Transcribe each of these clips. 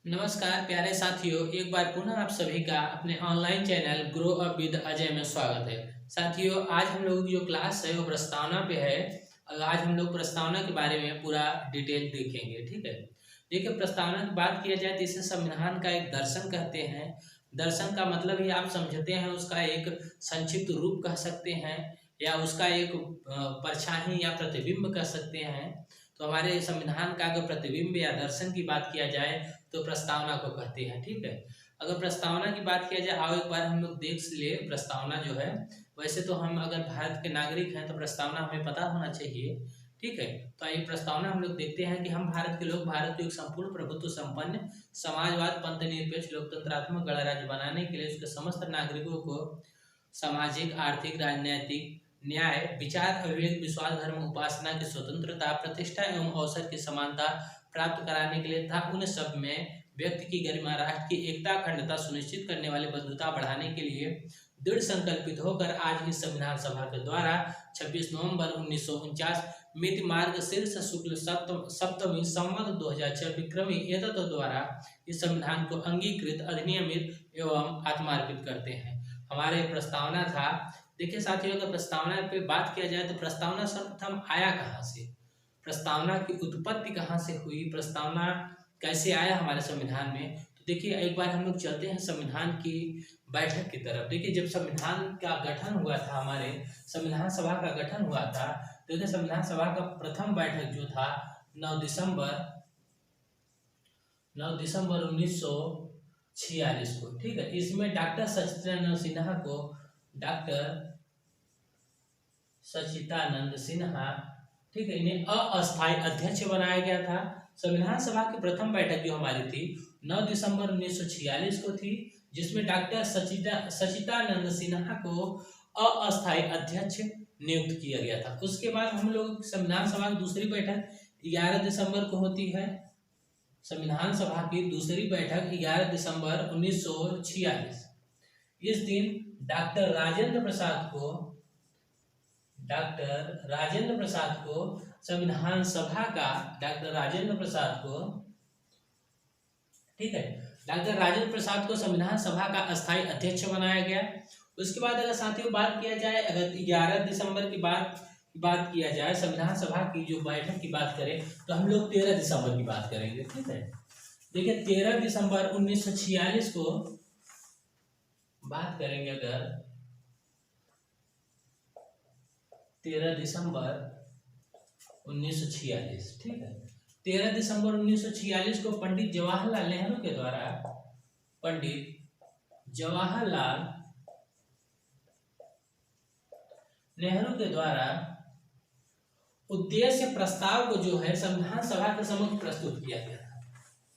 नमस्कार प्यारे साथियों, एक बार पुनः आप सभी का अपने online channel grow up with Ajay में स्वागत है। साथियों, आज हम लोग जो क्लास है वो प्रस्तावना पे है। आज हम लोग प्रस्तावना के बारे में पूरा डिटेल देखेंगे। ठीक है, देखिए, प्रस्तावना की बात किया जाए तो इसे संविधान का एक दर्शन कहते हैं। दर्शन का मतलब ही आप समझते हैं, उसका एक संक्षिप्त रूप कह सकते हैं या उसका एक परछाई या प्रतिबिंब कह सकते हैं। तो हमारे संविधान का अगर प्रतिबिंब या दर्शन की बात किया जाए तो प्रस्तावना को कहते हैं। ठीक है, अगर प्रस्तावना की बात किया जाए, आओ एक बार हम लोग देख लिए प्रस्तावना जो है। वैसे तो हम अगर भारत के नागरिक हैं तो प्रस्तावना हमें पता होना चाहिए। ठीक है, तो आइए प्रस्तावना हम लोग देखते हैं कि हम भारत के लोग भारत को एक संपूर्ण प्रभुत्व संपन्न समाजवाद पंथ निरपेक्ष लोकतंत्रात्मक गणराज्य बनाने के लिए उसके समस्त नागरिकों को सामाजिक आर्थिक राजनैतिक न्याय विचार अविवेक विश्वास धर्म उपासना की स्वतंत्रता प्रतिष्ठा एवं अवसर की समानता प्राप्त कराने के लिए तथा उन सब में व्यक्ति की गरिमा राष्ट्र की एकता अखंडता सुनिश्चित करने वाली बंधुता बढ़ाने के लिए दृढ़ संकल्पित होकर आज इस संविधान सभा के द्वारा 26 नवंबर 1949 मिति मार्ग शीर्ष शुक्ल सप्तमी संवत 2006 विक्रमी एतत् द्वारा इस संविधान को अंगीकृत अधिनियमित एवं आत्मार्पित करते हैं। हमारे प्रस्तावना था। देखिए साथियों, अगर प्रस्तावना पे बात किया जाए तो प्रस्तावना सर्वप्रथम आया कहाँ से, प्रस्तावना की उत्पत्ति कहाँ से हुई, प्रस्तावना कैसे आया हमारे संविधान में। तो देखिए, एक बार हम लोग चलते हैं संविधान की बैठक की तरफ। देखिए, जब संविधान का गठन हुआ था, हमारे संविधान सभा का गठन हुआ था, तो देखिए संविधान सभा का प्रथम बैठक जो था 9 दिसंबर 1946 को। ठीक है, इसमें डॉक्टर सच्चिदानंद सिन्हा, ठीक है, इन्हें अस्थायी अध्यक्ष बनाया गया था। संविधान सभा की प्रथम बैठक जो हमारी थी 9 दिसंबर 1946 को थी, जिसमें डॉक्टर सच्चिदानंद सिन्हा को अस्थायी अध्यक्ष नियुक्त किया गया था। उसके बाद हम लोग संविधान सभा की दूसरी बैठक 11 दिसंबर को होती है। संविधान सभा की दूसरी बैठक 11 दिसंबर 1946। इस दिन डॉक्टर राजेंद्र प्रसाद को संविधान सभा का ठीक है, डॉक्टर राजेंद्र प्रसाद को संविधान सभा का अस्थायी अध्यक्ष बनाया गया। उसके बाद अगर साथियों बात किया जाए, अगर 11 दिसंबर की बात किया जाए, संविधान सभा की जो बैठक की बात करें तो हम लोग 13 दिसंबर की बात करेंगे। ठीक है, देखिए 13 दिसंबर 1946 को बात करेंगे। अगर 13 दिसंबर 1946, ठीक है, 13 दिसंबर 1946 को पंडित जवाहरलाल नेहरू के द्वारा उद्देश्य प्रस्ताव को जो है संविधान सभा के समक्ष प्रस्तुत किया गया था।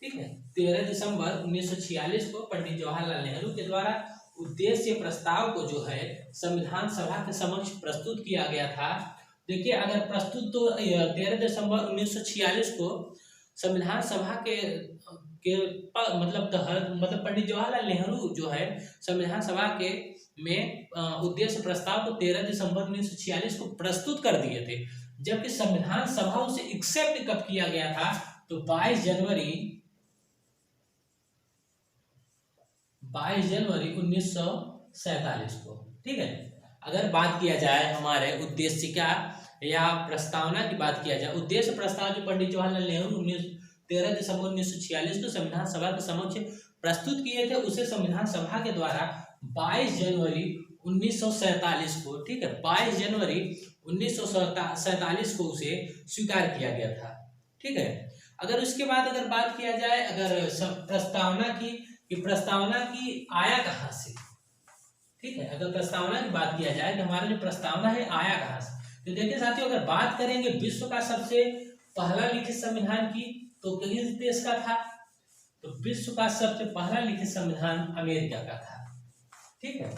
ठीक है, 13 दिसंबर 1946 को पंडित जवाहरलाल नेहरू के द्वारा उद्देश्य प्रस्ताव को जो है संविधान सभा के समक्ष प्रस्तुत किया गया था। देखिए, अगर प्रस्तुत तो 13 दिसंबर 1946 को संविधान सभा के मतलब पंडित जवाहरलाल नेहरू जो है संविधान सभा के में उद्देश्य प्रस्ताव को 13 दिसंबर 1946 को प्रस्तुत कर दिए थे, जबकि संविधान सभा उसे एक्सेप्ट कब किया गया था तो 22 जनवरी 1947 को। ठीक है, अगर बात किया जाए हमारे उद्देश्य का या प्रस्तावना की बात किया जाए, उद्देश्य प्रस्ताव जो पंडित जवाहरलाल नेहरू 13 दिसंबर 1946 को संविधान सभा के समक्ष प्रस्तुत किए थे, उसे संविधान सभा के द्वारा 22 जनवरी 1947 को, ठीक है, 22 जनवरी 1947 को उसे स्वीकार किया गया था। ठीक है, अगर उसके बाद अगर बात किया जाए, अगर प्रस्तावना की आया कहाँ से। ठीक है, अगर प्रस्तावना की बात किया जाए कि हमारा जो प्रस्तावना है आया कहाँ से, तो देखिए साथियों, अगर बात करेंगे विश्व का सबसे पहला लिखित संविधान की तो किस देश का था, तो विश्व का सबसे पहला लिखित संविधान अमेरिका का था। ठीक है,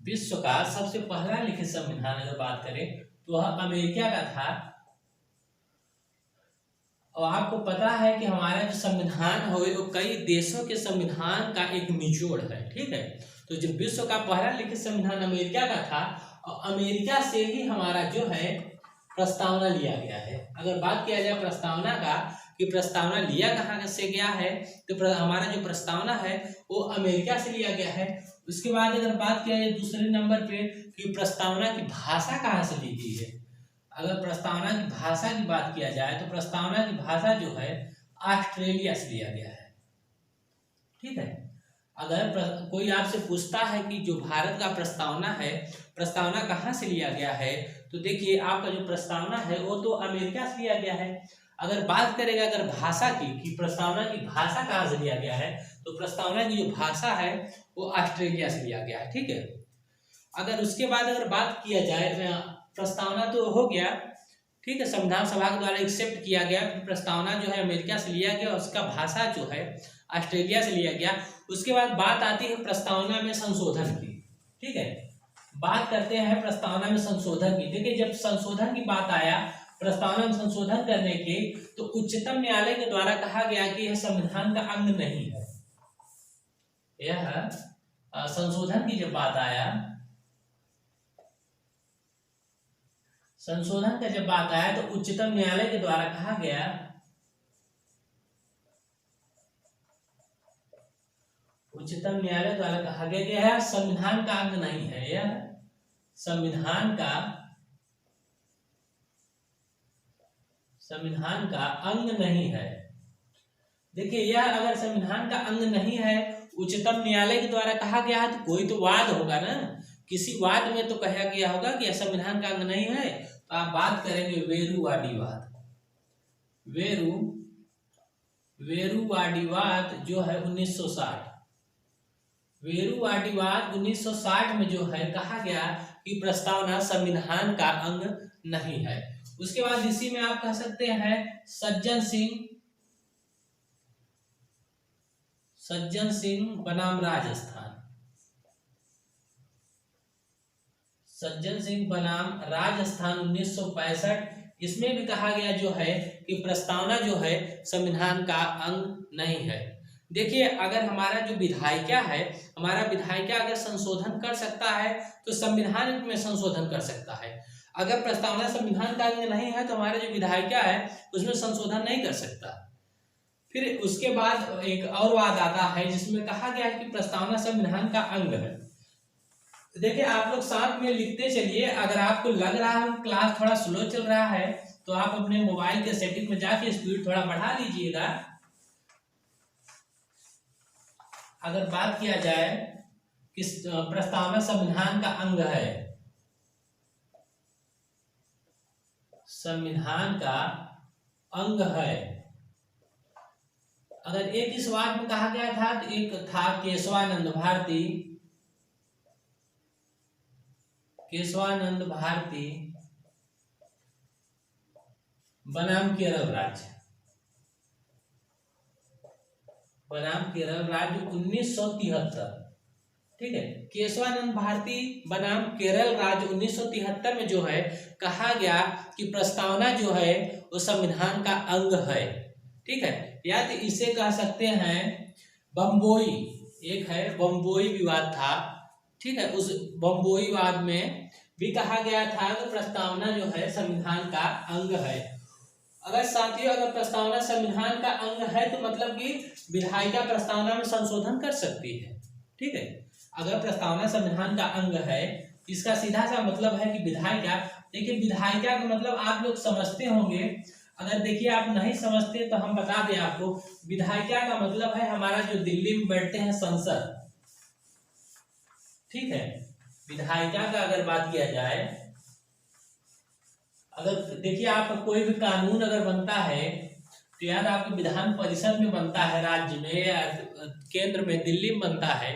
विश्व का सबसे पहला लिखित संविधान अगर बात करें तो वह अमेरिका का था। और आपको पता है कि हमारा जो संविधान है वो कई देशों के संविधान का एक निचोड़ है। ठीक है, तो जो विश्व का पहला लिखित संविधान अमेरिका का था और अमेरिका से ही हमारा जो है प्रस्तावना लिया गया है। अगर बात किया जाए प्रस्तावना का कि प्रस्तावना लिया कहाँ से गया है, तो हमारा जो प्रस्तावना है वो अमेरिका से लिया गया है। उसके बाद अगर बात किया जाए दूसरे नंबर पे कि प्रस्तावना की भाषा कहाँ से ली गई है। अगर प्रस्तावना की भाषा की बात किया जाए तो प्रस्तावना की भाषा जो है ऑस्ट्रेलिया से लिया गया है। ठीक है, अगर कोई आपसे पूछता है कि जो भारत का प्रस्तावना है, प्रस्तावना कहाँ से लिया गया है, तो देखिए आपका जो प्रस्तावना है वो तो अमेरिका से लिया गया है। अगर बात करेगा अगर भाषा की कि प्रस्तावना की भाषा कहाँ से लिया गया है, तो प्रस्तावना की जो भाषा है वो ऑस्ट्रेलिया से लिया गया है। ठीक है, अगर उसके बाद अगर बात किया जाए, प्रस्तावना तो हो गया, ठीक है, संविधान सभा के द्वारा एक्सेप्ट किया गया, प्रस्तावना जो है अमेरिका से लिया गया, उसका भाषा जो है ऑस्ट्रेलिया से लिया गया। उसके बाद बात आती है प्रस्तावना में संशोधन की। ठीक है, बात करते हैं प्रस्तावना में संशोधन की। देखिए जब संशोधन की बात आया, प्रस्तावना में संशोधन करने के, तो उच्चतम न्यायालय के द्वारा कहा गया कि यह संविधान का अंग नहीं है। यह संशोधन की जब बात आया, संशोधन का जब बात आया तो उच्चतम न्यायालय के द्वारा कहा गया, उच्चतम न्यायालय द्वारा कहा गया कि यह संविधान का अंग नहीं है, यह संविधान का अंग नहीं है। देखिए यह अगर संविधान का अंग नहीं है, उच्चतम न्यायालय के द्वारा कहा गया है, तो कोई तो वाद होगा ना, किसी वाद में तो कहा गया होगा कि यह संविधान का अंग नहीं है। तो आप बात करेंगे वेरुवादीवाद। वेरुवादीवाद जो है 1960, वेरुवादीवाद 1960 में जो है कहा गया कि प्रस्तावना संविधान का अंग नहीं है। उसके बाद इसी में आप कह सकते हैं सज्जन सिंह बनाम राजस्थान, सज्जन सिंह बनाम राजस्थान 1965, इसमें भी कहा गया जो है कि प्रस्तावना जो है संविधान का अंग नहीं है। देखिए अगर हमारा जो विधायिका है, हमारा विधायिका अगर संशोधन कर सकता है तो संविधान में संशोधन कर सकता है। अगर प्रस्तावना संविधान का अंग नहीं है तो हमारा जो विधायिका है उसमें संशोधन नहीं कर सकता। फिर उसके बाद एक और वाद आता है जिसमें कहा गया है कि प्रस्तावना संविधान का अंग है। देखिए आप लोग साथ में लिखते चलिए, अगर आपको लग रहा है क्लास थोड़ा स्लो चल रहा है तो आप अपने मोबाइल के सेटिंग में जाके स्पीड थोड़ा बढ़ा लीजिएगा। अगर बात किया जाए कि प्रस्तावना संविधान का अंग है, संविधान का अंग है, अगर एक इस वाद में कहा गया था तो एक था केशवानंद भारती बनाम केरल राज्य 1973। ठीक है, केशवानंद भारती बनाम केरल राज्य 1973 में जो है कहा गया कि प्रस्तावना जो है वो संविधान का अंग है। ठीक है, या तो इसे कह सकते हैं बम्बोई, एक है बम्बोई विवाद था। ठीक है, उस बम्बोई विवाद में भी कहा गया था कि प्रस्तावना जो है संविधान का अंग है। अगर साथियों अगर प्रस्तावना संविधान का अंग है तो मतलब कि विधायिका प्रस्तावना में संशोधन कर सकती है। ठीक है, अगर प्रस्तावना संविधान का अंग है इसका सीधा सा मतलब है कि विधायिका, देखिए विधायिका का मतलब आप लोग समझते होंगे, अगर देखिए आप नहीं समझते तो हम बता दें आपको, विधायिका का मतलब है हमारा जो दिल्ली में बैठते हैं संसद। ठीक है, विधायिका का अगर बात किया जाए, अगर देखिए आप कोई भी कानून अगर बनता है तो यार आपके विधान परिषद में बनता है, राज्य में या केंद्र में, दिल्ली में बनता है।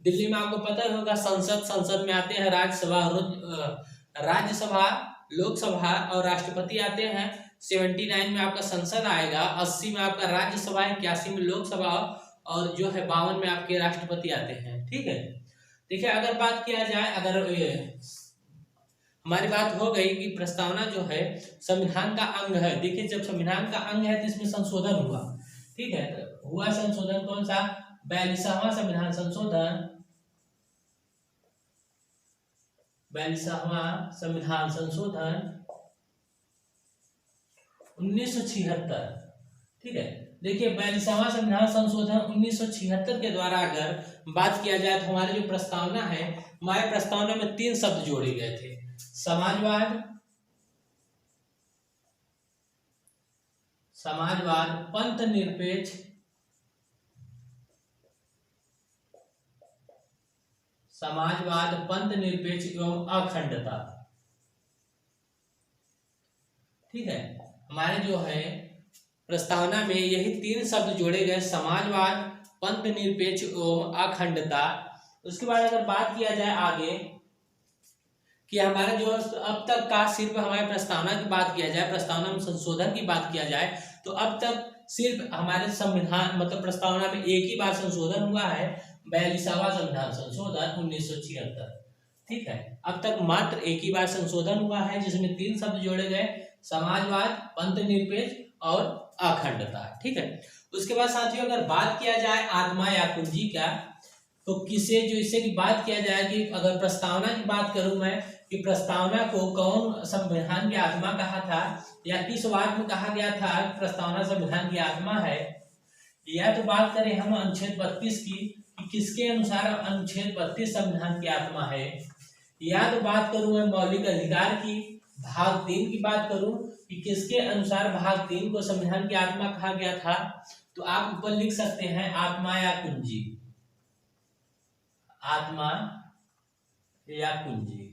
दिल्ली में आपको पता ही होगा संसद में आते हैं राज्यसभा, लोकसभा और राष्ट्रपति आते हैं। 79 में आपका संसद आएगा, 80 में आपका राज्यसभा, 81 में लोकसभा और जो है 52 में आपके राष्ट्रपति आते हैं। ठीक है, देखिए अगर बात किया जाए, अगर हमारी बात हो गई कि प्रस्तावना जो है संविधान का अंग है। देखिए जब संविधान का अंग है तो इसमें संशोधन हुआ। ठीक है, तो हुआ संशोधन कौन सा, 42वां संविधान संशोधन, 42वां संविधान संशोधन 1976। ठीक है। देखिए 42वां संविधान संशोधन 1976 के द्वारा अगर बात किया जाए तो हमारे जो प्रस्तावना है, हमारे प्रस्तावना में 3 शब्द जोड़े गए थे, समाजवाद, पंथ निरपेक्ष, एवं अखंडता। ठीक है, हमारे जो है प्रस्तावना में यही 3 शब्द जोड़े गए, समाजवाद, पंथ निरपेक्ष एवं अखंडता। उसके बाद अगर बात किया जाए आगे कि हमारा जो अब तक का सिर्फ हमारे प्रस्तावना की बात किया जाए, प्रस्तावना में संशोधन की बात किया जाए, तो अब तक सिर्फ हमारे संविधान मतलब प्रस्तावना में एक ही बार संशोधन हुआ है, 42वां संविधान संशोधन 1976। ठीक है, अब तक मात्र एक ही बार संशोधन हुआ है जिसमें 3 शब्द जोड़े गए, समाजवाद, पंथ निरपेक्ष और अखंडता। ठीक है, उसके बाद साथियों अगर बात किया जाए आत्मा या कुंजी का, तो किसे जो इससे की बात किया जाए कि अगर प्रस्तावना की बात करूं मैं कि प्रस्तावना को कौन संविधान की आत्मा कहा था, या किस वाक्य में कहा गया था प्रस्तावना संविधान की आत्मा है, या तो बात करें हम अनुच्छेद 32 की कि किसके अनुसार अनुच्छेद 32 संविधान की आत्मा है, या तो बात करूं मैं मौलिक अधिकार की भाग 3 की बात करूं कि किसके अनुसार भाग 3 को संविधान की आत्मा कहा गया था, तो आप ऊपर लिख सकते हैं आत्मा या कुंजी, आत्मा या कुंजी।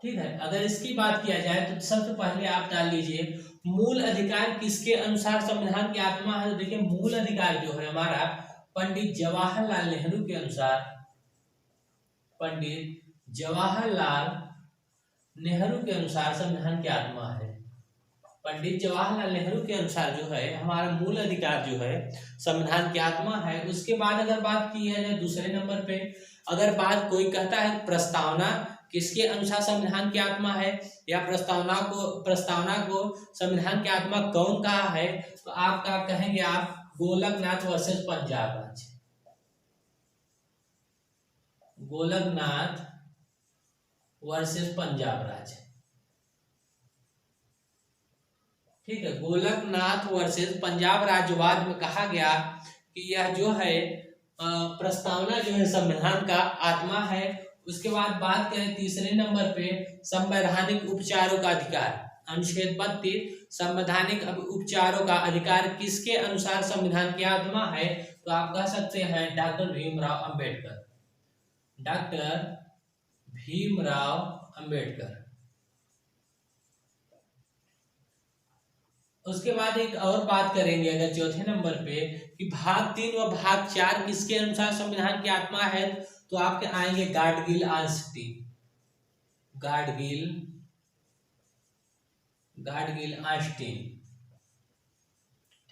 ठीक है, अगर इसकी बात किया जाए तो सबसे पहले आप डाल लीजिए मूल अधिकार किसके अनुसार संविधान की आत्मा है। तो देखिए मूल अधिकार जो है हमारा पंडित जवाहरलाल नेहरू के अनुसार, पंडित जवाहरलाल नेहरू के अनुसार संविधान की आत्मा है। पंडित जवाहरलाल नेहरू के अनुसार जो है हमारा मूल अधिकार जो है संविधान की आत्मा है। उसके बाद अगर बात की है दूसरे नंबर पे, अगर बात कोई कहता है प्रस्तावना किसके अनुसार संविधान की आत्मा है, या प्रस्तावना को संविधान की आत्मा कौन कहा है, तो आप क्या कहेंगे, आप गोलकनाथ वर्सेस पंजाब राज्य, गोलकनाथ वर्सेस पंजाब राज्य। ठीक है, गोलकनाथ वर्सेस पंजाब राज्यवाद में कहा गया कि यह जो है प्रस्तावना जो है संविधान का आत्मा है। उसके बाद बात करें तीसरे नंबर पे संवैधानिक उपचारों का अधिकार, अनुच्छेद 32 संवैधानिक उपचारों का अधिकार किसके अनुसार संविधान की आत्मा है, तो आप कह सकते हैं डॉक्टर भीमराव अंबेडकर, डॉक्टर भीमराव अंबेडकर। उसके बाद एक और बात करेंगे अगर चौथे नंबर पे कि भाग 3 व भाग 4 किसके अनुसार संविधान की आत्मा है, तो आपके आएंगे गाडगिल आंस्टीन, गाडगिल आंस्टीन।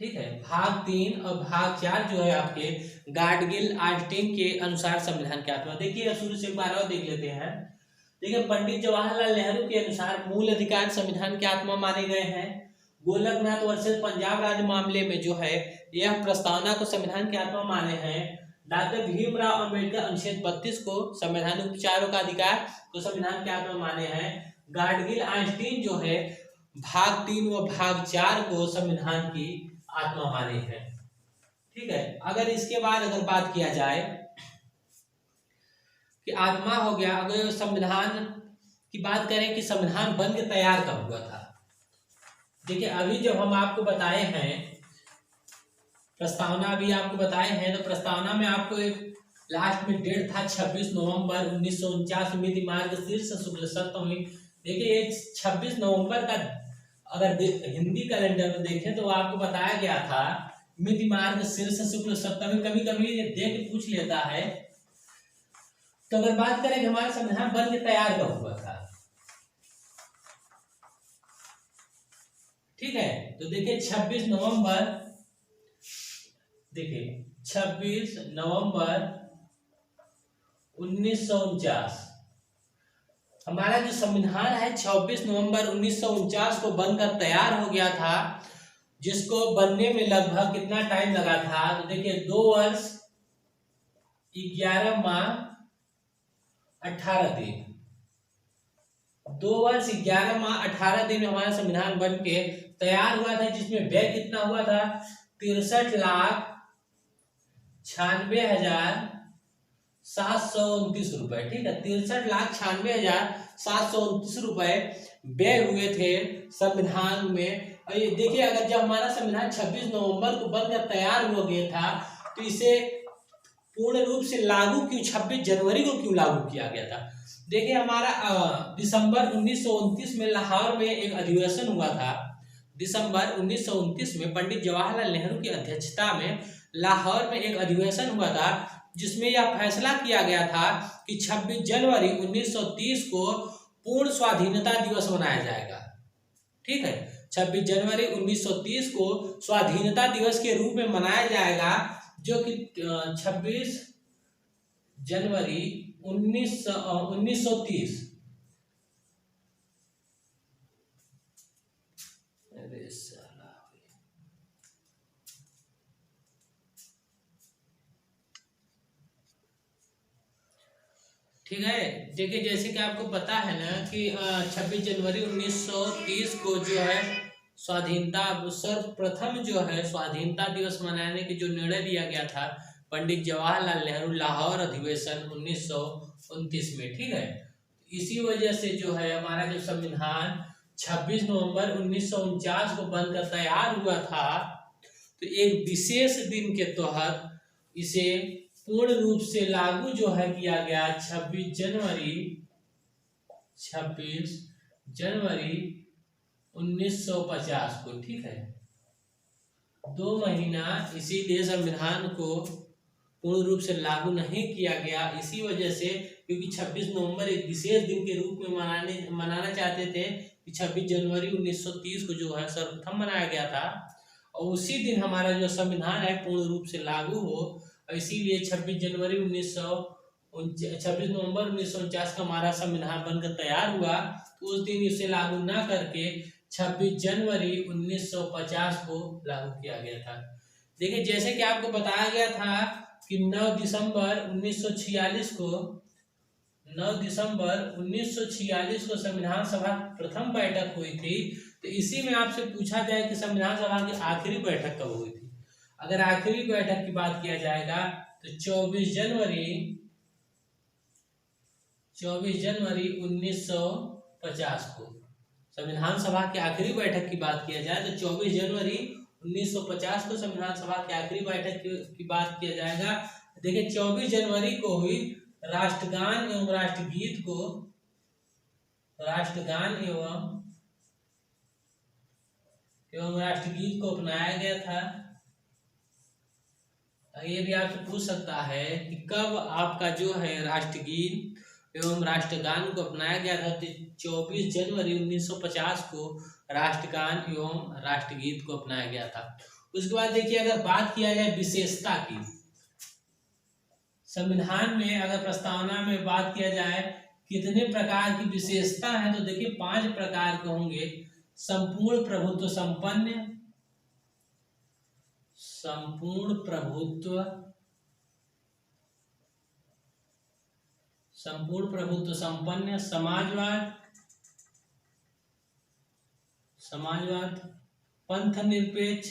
ठीक है, भाग 3 और भाग 4 जो है आपके गाडगिल आंस्टीन के अनुसार संविधान की आत्मा। देखिए शुरू से एक बार और देख लेते हैं। देखिए पंडित जवाहरलाल नेहरू के अनुसार मूल अधिकार संविधान की आत्मा माने गए हैं। गोलकनाथ वर्सेस पंजाब राज्य मामले में जो है यह प्रस्तावना को संविधान की आत्मा माने हैं। डॉक्टर भीमराव अंबेडकर अनुच्छेद 32 को संवैधानिक उपचारों का अधिकार को संविधान की आत्मा माने हैं। गाडगिल आइंस्टीन जो है भाग 3 व भाग 4 को संविधान की आत्मा माने हैं। ठीक है, अगर इसके बाद अगर बात किया जाए कि आत्मा हो गया, अगर संविधान की बात करें कि संविधान बन के तैयार कब हुआ था। देखिए अभी जब हम आपको बताए हैं प्रस्तावना भी आपको बताए हैं, तो प्रस्तावना में आपको एक लास्ट में डेट था 26 नवंबर 1949 मिति मार्ग शीर्ष शुक्ल सप्तमी। देखिए ये 26 नवंबर का अगर हिंदी कैलेंडर में देखें तो आपको बताया गया था मिति मार्ग शीर्ष शुक्ल सप्तमी। कभी कभी देख के पूछ लेता है। तो अगर बात करें कि हमारा संविधान बन के तैयार कब हुआ था, ठीक है, तो देखिए 26 नवंबर, देखिए 26 नवंबर 1949 हमारा जो संविधान है 26 नवंबर 1949 को बनकर तैयार हो गया था, जिसको बनने में लगभग कितना टाइम लगा था, तो देखिए 2 वर्ष 11 माह 18 दिन, 2 वर्ष 11 माह 18 दिन में हमारा संविधान बन के तैयार हुआ था, जिसमें व्यय कितना हुआ था 63,96,729 रुपए। ठीक है, 63,96,729 रुपए व्यय हुए थे संविधान में। और ये देखिए, अगर जब हमारा संविधान 26 नवंबर को बनकर तैयार हो गया था तो इसे पूर्ण रूप से लागू क्यों 26 जनवरी को क्यों लागू किया गया था? देखिए, हमारा दिसंबर 1929 में लाहौर में एक अधिवेशन हुआ था। दिसंबर 1929 में पंडित जवाहरलाल नेहरू की अध्यक्षता में लाहौर में एक अधिवेशन हुआ था, जिसमें यह फैसला किया गया था कि 26 जनवरी 1930 को पूर्ण स्वाधीनता दिवस मनाया जाएगा। ठीक है, 26 जनवरी 1930 को स्वाधीनता दिवस के रूप में मनाया जाएगा, जो कि 26 जनवरी 1930। ठीक है, देखिए जैसे कि आपको पता है ना कि 26 जनवरी 1930 को जो है स्वाधीनता सर्वप्रथम जो है स्वाधीनता दिवस मनाने की जो निर्णय लिया गया था पंडित जवाहरलाल नेहरू लाहौर अधिवेशन 1929 में। ठीक है, इसी वजह से जो है हमारा जो संविधान 26 नवंबर 1949 को बनकर तैयार हुआ था, तो एक विशेष दिन के तहत इसे पूर्ण रूप से लागू जो है किया गया 26 जनवरी 1950 को। ठीक है, 2 महीना इसीलिए संविधान को पूर्ण रूप से लागू नहीं किया गया, इसी वजह से, क्योंकि 26 नवंबर एक विशेष दिन के रूप में मनाना चाहते थे कि 26 जनवरी 1930 को जो है सर्वप्रथम मनाया गया था, और उसी दिन हमारा जो संविधान है पूर्ण रूप से लागू हो। इसीलिए 26 नवंबर 1949 का हमारा संविधान बनकर तैयार हुआ, तो उस दिन इसे लागू ना करके 26 जनवरी 1950 को लागू किया गया था। देखिए, जैसे कि आपको बताया गया था कि 9 दिसंबर 1946 को संविधान सभा प्रथम बैठक हुई थी। तो इसी में आपसे पूछा जाए कि संविधान सभा की आखिरी बैठक कब हुई थी? अगर आखिरी बैठक की बात किया जाएगा तो 24 जनवरी 1950 को। संविधान सभा की आखिरी बैठक की बात किया जाए तो 24 जनवरी 1950 को संविधान सभा की आखिरी बैठक की बात किया जाएगा। देखिए, 24 जनवरी को हुई राष्ट्रगान एवं राष्ट्रगीत को अपनाया गया था। ये भी आपसे पूछ सकता है कि कब आपका जो है राष्ट्रगीत एवं राष्ट्रगान को अपनाया गया था? तो 24 जनवरी 1950 को राष्ट्रगान एवं राष्ट्रगीत को अपनाया गया था। उसके बाद देखिए, अगर बात किया जाए विशेषता की, संविधान में अगर प्रस्तावना में बात किया जाए कितने प्रकार की विशेषता है, तो देखिए 5 प्रकार के होंगे। संपूर्ण प्रभुत्व संपन्न, समाजवाद, पंथ निरपेक्ष,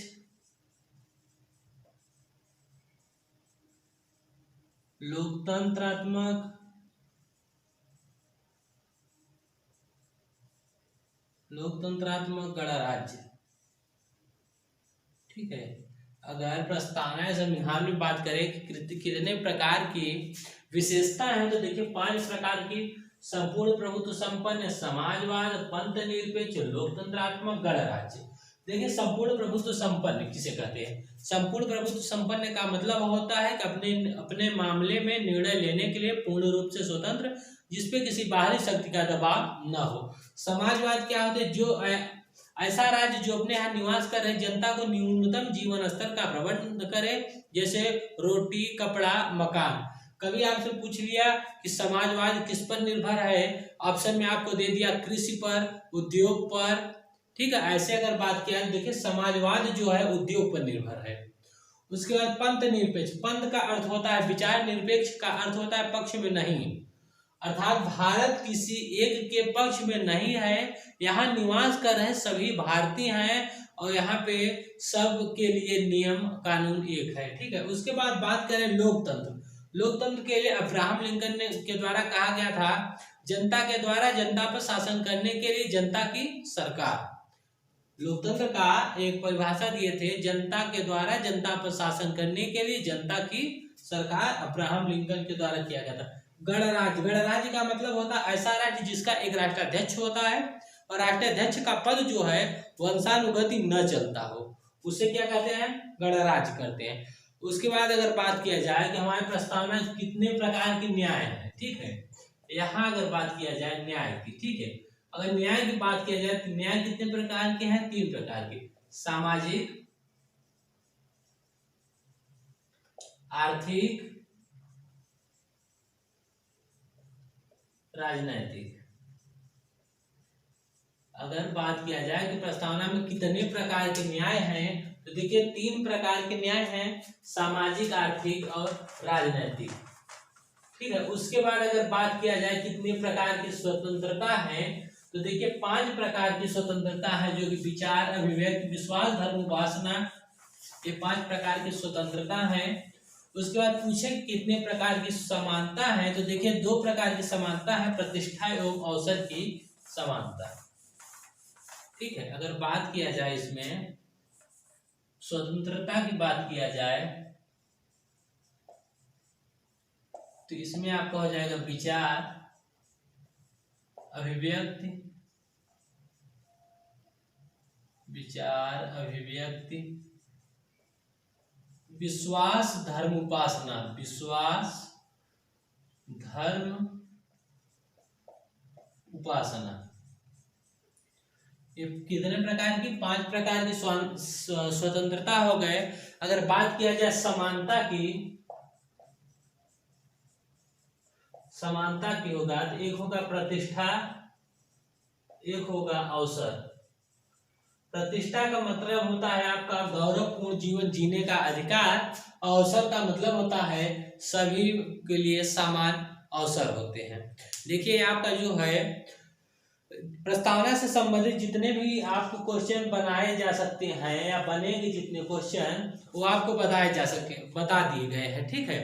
लोकतंत्रात्मक, गणराज्य। ठीक है, अगर प्रस्तावना संविधान में बात करें कि कितने प्रकार की विशेषता है, तो देखिए 5 प्रकार की। संपूर्ण प्रभुत्व संपन्न, समाजवाद, पंथ निरपेक्ष, लोकतंत्रात्मक, गणराज्य। देखिए, संपूर्ण प्रभुत्व संपन्न किसे कहते हैं? संपूर्ण प्रभुत्व संपन्न का मतलब होता है कि अपने मामले में निर्णय लेने के लिए पूर्ण रूप से स्वतंत्र, जिसपे किसी बाहरी शक्ति का दबाव न हो। समाजवाद क्या होता है? जो ऐसा राज्य जो अपने यहाँ निवास कर रहे जनता को न्यूनतम जीवन स्तर का प्रबंध करे, जैसे रोटी, कपड़ा, मकान। कभी आपसे पूछ लिया कि समाजवाद किस पर निर्भर है, ऑप्शन में आपको दे दिया कृषि पर, उद्योग पर। ठीक है, ऐसे अगर बात किया तो देखिए समाजवाद जो है उद्योग पर निर्भर है। उसके बाद पंथ निरपेक्ष, पंथ का अर्थ होता है विचार, निरपेक्ष का अर्थ होता है पक्ष में नहीं। अर्थात भारत किसी एक के पक्ष में नहीं है, यहाँ निवास कर रहे सभी भारतीय हैं और यहाँ पे सब के लिए नियम कानून एक है। ठीक है, उसके बाद बात करें लोकतंत्र। लोकतंत्र के लिए अब्राहम लिंकन ने के द्वारा कहा गया था, जनता के द्वारा जनता पर शासन करने के लिए जनता की सरकार। लोकतंत्र का एक परिभाषा दिए थे, जनता के द्वारा जनता पर शासन करने के लिए जनता की सरकार, अब्राहम लिंकन के द्वारा किया गया था। गणराज्य, गणराज्य का मतलब होता है ऐसा राज्य जिसका एक राष्ट्राध्यक्ष होता है और राष्ट्राध्यक्ष का पद जो है वंशानुगति न चलता हो, उसे क्या कहते हैं, गणराज्य करते हैं। उसके बाद अगर बात किया जाए कि हमारे प्रस्तावना कितने प्रकार के न्याय है, ठीक है, यहाँ अगर बात किया जाए न्याय की, ठीक है, अगर न्याय की बात किया जाए तो न्याय कितने प्रकार के हैं, 3 प्रकार के, सामाजिक, आर्थिक, राजनैतिक। अगर बात किया जाए कि प्रस्तावना में कितने प्रकार के न्याय हैं, तो देखिए 3 प्रकार के न्याय हैं, सामाजिक, आर्थिक और राजनैतिक। ठीक है, उसके बाद अगर बात किया जाए कितने प्रकार की स्वतंत्रता है, तो देखिए 5 प्रकार की स्वतंत्रता है, जो कि विचार, अभिव्यक्ति, विश्वास, धर्म, उपासना, ये 5 प्रकार की स्वतंत्रता है। उसके बाद पूछे कितने प्रकार की समानता है, तो देखिए 2 प्रकार की समानता है, प्रतिष्ठा एवं अवसर की समानता। ठीक है, अगर बात किया जाए इसमें स्वतंत्रता की बात किया जाए तो इसमें आपका हो जाएगा विचार, अभिव्यक्ति, विचार, अभिव्यक्ति, विश्वास, धर्म, उपासना, विश्वास, धर्म, उपासना। ये कितने प्रकार की, 5 प्रकार की स्वतंत्रता हो गए। अगर बात किया जाए समानता की, समानता की होगा तो एक होगा प्रतिष्ठा, एक होगा अवसर। प्रतिष्ठा का मतलब होता है आपका गौरवपूर्ण जीवन जीने का अधिकार, अवसर का मतलब होता है सभी के लिए समान अवसर होते हैं। देखिए आपका जो है प्रस्तावना से संबंधित जितने भी आपको क्वेश्चन बनाए जा सकते हैं या बनेंगे जितने क्वेश्चन, वो आपको बताए जा सके, बता दिए गए हैं। ठीक है,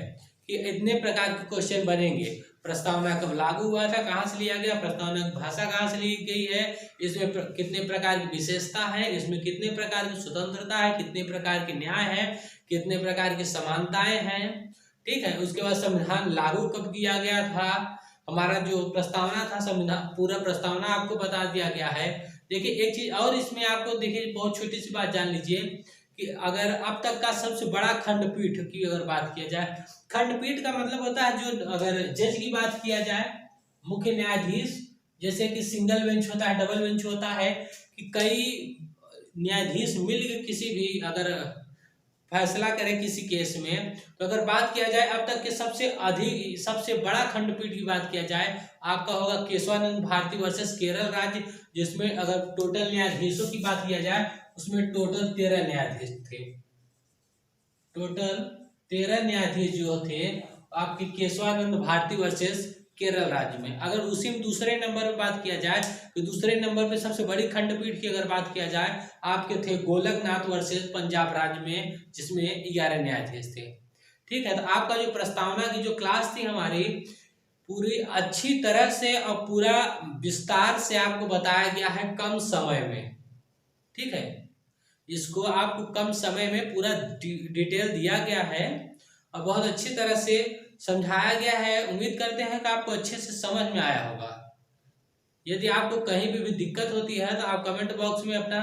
कि इतने प्रकार के क्वेश्चन बनेंगे। प्रस्तावना कब लागू हुआ था, कहाँ से लिया गया, प्रस्तावना की भाषा कहाँ से ली गई है, इसमें कितने प्रकार की विशेषता है, इसमें कितने प्रकार की स्वतंत्रता है, कितने प्रकार के न्याय है, कितने प्रकार की समानताएं हैं। ठीक है, उसके बाद संविधान लागू कब किया गया था, हमारा जो प्रस्तावना था संविधान, पूरा प्रस्तावना आपको बता दिया गया है। देखिए एक चीज और इसमें आपको, देखिए बहुत छोटी सी बात जान लीजिए कि अगर अब तक का सबसे बड़ा खंडपीठ की अगर बात किया जाए, खंडपीठ का मतलब होता है जो, अगर जज की बात किया जाए, मुख्य न्यायाधीश, जैसे कि सिंगल बेंच होता है, डबल बेंच होता है, कि कई न्यायाधीश मिलकर किसी भी अगर फैसला करें किसी केस में, तो अगर बात किया जाए अब तक के सबसे बड़ा खंडपीठ की बात किया जाए, आपका होगा केशवानंद भारती वर्सेस केरल राज्य, जिसमें अगर टोटल न्यायाधीशों की बात किया जाए उसमें टोटल 13 न्यायाधीश थे। टोटल 13 न्यायाधीश जो थे आपके केशवानंद भारती वर्सेस केरल राज्य में। अगर उसी में दूसरे नंबर पे बात किया जाए तो दूसरे नंबर पे सबसे बड़ी खंडपीठ की अगर बात किया जाए, आपके थे गोलकनाथ वर्सेस पंजाब राज्य में, जिसमें 11 न्यायाधीश थे। ठीक है, तो आपका जो प्रस्तावना की जो क्लास थी हमारी, पूरी अच्छी तरह से और पूरा विस्तार से आपको बताया गया है कम समय में। ठीक है, इसको आपको कम समय में पूरा डिटेल दिया गया है और बहुत अच्छी तरह से समझाया गया है। उम्मीद करते हैं कि आपको अच्छे से समझ में आया होगा। यदि आपको कहीं भी दिक्कत होती है तो आप कमेंट बॉक्स में अपना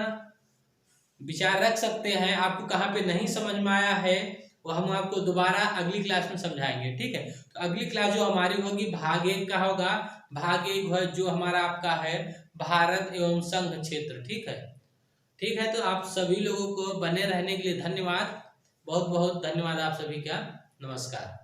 विचार रख सकते हैं। आपको कहाँ पे नहीं समझ में आया है वो हम आपको दोबारा अगली क्लास में समझाएंगे। ठीक है, तो अगली क्लास जो हमारी होगी भाग 1 का होगा। भाग 1 जो हमारा आपका है भारत एवं संघ क्षेत्र। ठीक है, तो आप सभी लोगों को बने रहने के लिए धन्यवाद, बहुत बहुत धन्यवाद आप सभी का। नमस्कार।